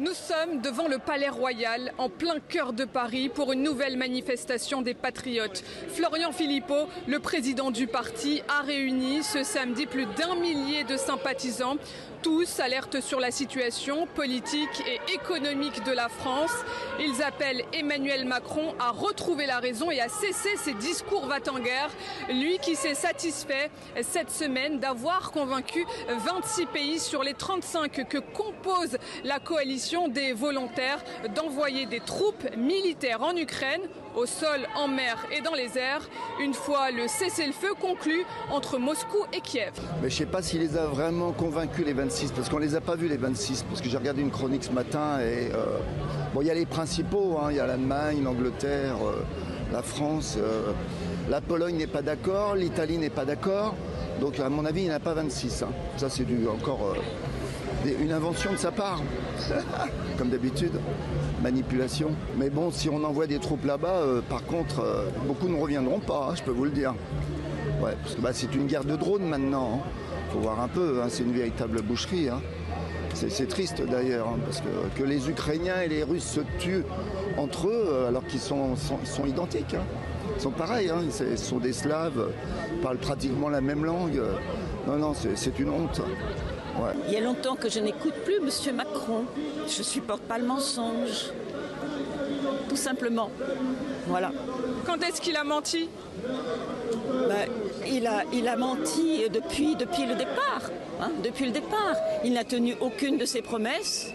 Nous sommes devant le Palais Royal, en plein cœur de Paris, pour une nouvelle manifestation des Patriotes. Florian Philippot, le président du parti, a réuni ce samedi plus d'1 millier de sympathisants. Tous alertent sur la situation politique et économique de la France. Ils appellent Emmanuel Macron à retrouver la raison et à cesser ses discours va-t-en-guerre. Lui qui s'est satisfait cette semaine d'avoir convaincu 26 pays sur les 35 que compose la coalition des volontaires d'envoyer des troupes militaires en Ukraine, au sol, en mer et dans les airs, une fois le cessez-le-feu conclu entre Moscou et Kiev. Mais je ne sais pas s'il les a vraiment convaincus les 26, parce qu'on ne les a pas vus les 26, parce que j'ai regardé une chronique ce matin et bon, il y a les principaux, il y a l'Allemagne, l'Angleterre, la France, la Pologne n'est pas d'accord, l'Italie n'est pas d'accord, donc à mon avis il n'y en a pas 26. Ça c'est encore une invention de sa part, comme d'habitude. Manipulation. Mais bon, si on envoie des troupes là-bas, par contre, beaucoup ne reviendront pas, je peux vous le dire. Ouais, parce que c'est une guerre de drones maintenant. Faut voir un peu, c'est une véritable boucherie. C'est triste d'ailleurs, parce que les Ukrainiens et les Russes se tuent entre eux, alors qu'ils sont identiques. Ils sont pareils, ce sont des Slaves, parlent pratiquement la même langue. Non, c'est une honte. Ouais. Il y a longtemps que je n'écoute plus M. Macron. Je ne supporte pas le mensonge. Tout simplement. Voilà. Quand est-ce qu'il a menti ? Il a menti depuis le départ. Depuis le départ. Il n'a tenu aucune de ses promesses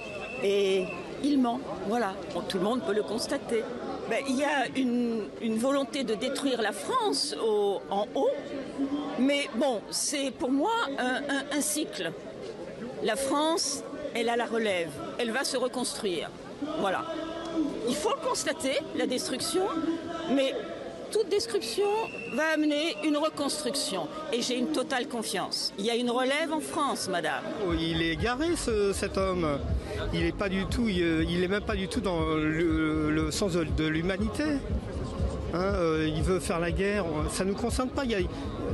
et il ment. Voilà. Bon, tout le monde peut le constater. Il y a une volonté de détruire la France en haut. Mais bon, c'est pour moi un cycle. La France, elle a la relève, elle va se reconstruire. Voilà. Il faut constater la destruction, mais toute destruction va amener une reconstruction. Et j'ai une totale confiance. Il y a une relève en France, madame. Il est égaré, cet homme. Il n'est pas du tout, il est même pas du tout dans le sens de l'humanité. Il veut faire la guerre, ça ne nous concerne pas.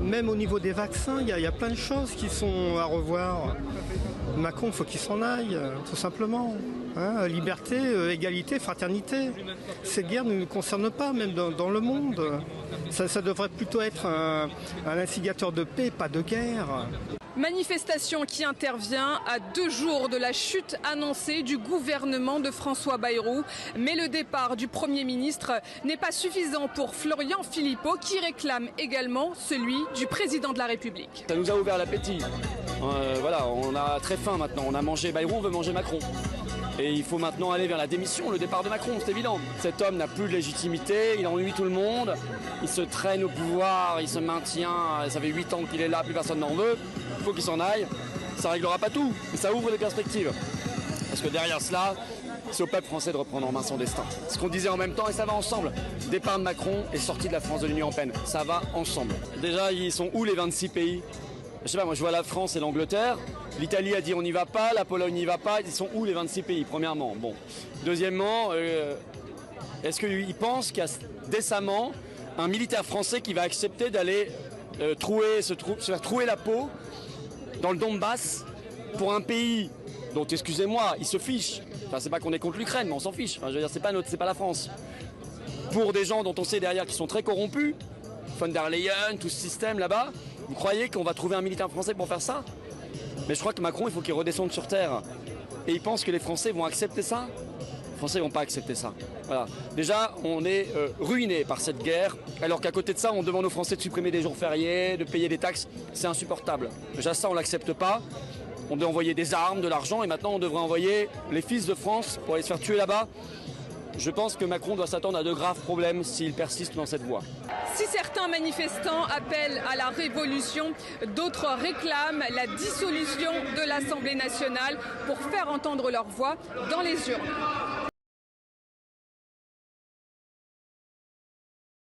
Même au niveau des vaccins, il y a plein de choses qui sont à revoir. Macron, il faut qu'il s'en aille, tout simplement. Liberté, égalité, fraternité. Ces guerres ne nous concernent pas, même dans le monde. Ça devrait plutôt être un instigateur de paix, pas de guerre. Manifestation qui intervient à 2 jours de la chute annoncée du gouvernement de François Bayrou. Mais le départ du Premier ministre n'est pas suffisant pour Florian Philippot, qui réclame également celui du président de la République. Ça nous a ouvert l'appétit. Voilà, on a très faim maintenant. On a mangé Bayrou, on veut manger Macron. Et il faut maintenant aller vers la démission, le départ de Macron, c'est évident. Cet homme n'a plus de légitimité, il ennuie tout le monde, il se traîne au pouvoir, il se maintient, ça fait 8 ans qu'il est là, plus personne n'en veut. Il faut qu'il s'en aille, ça ne réglera pas tout, mais ça ouvre des perspectives. Parce que derrière cela, c'est au peuple français de reprendre en main son destin. Ce qu'on disait en même temps, et ça va ensemble. Départ de Macron et sortie de la France de l'Union européenne, ça va ensemble. Déjà, ils sont où les 26 pays ? Je sais pas, moi je vois la France et l'Angleterre. L'Italie a dit on n'y va pas, la Pologne n'y va pas. Ils sont où les 26 pays, premièrement ? Bon. Deuxièmement, est-ce qu'ils pensent qu'il y a décemment un militaire français qui va accepter d'aller se faire trouer la peau dans le Donbass pour un pays dont, excusez-moi, ils se fichent. Enfin, c'est pas qu'on est contre l'Ukraine, mais on s'en fiche. Enfin, je veux dire, c'est pas la France. Pour des gens dont on sait derrière qu'ils sont très corrompus, von der Leyen, tout ce système là-bas, vous croyez qu'on va trouver un militaire français pour faire ça ? Mais je crois que Macron, il faut qu'il redescende sur terre. Et il pense que les Français vont accepter ça ? Les Français ne vont pas accepter ça. Voilà. Déjà, on est ruinés par cette guerre, alors qu'à côté de ça, on demande aux Français de supprimer des jours fériés, de payer des taxes. C'est insupportable. Déjà, ça, on ne l'accepte pas. On doit envoyer des armes, de l'argent, et maintenant, on devrait envoyer les fils de France pour aller se faire tuer là-bas. Je pense que Macron doit s'attendre à de graves problèmes s'il persiste dans cette voie. Si certains manifestants appellent à la révolution, d'autres réclament la dissolution de l'Assemblée nationale pour faire entendre leur voix dans les urnes.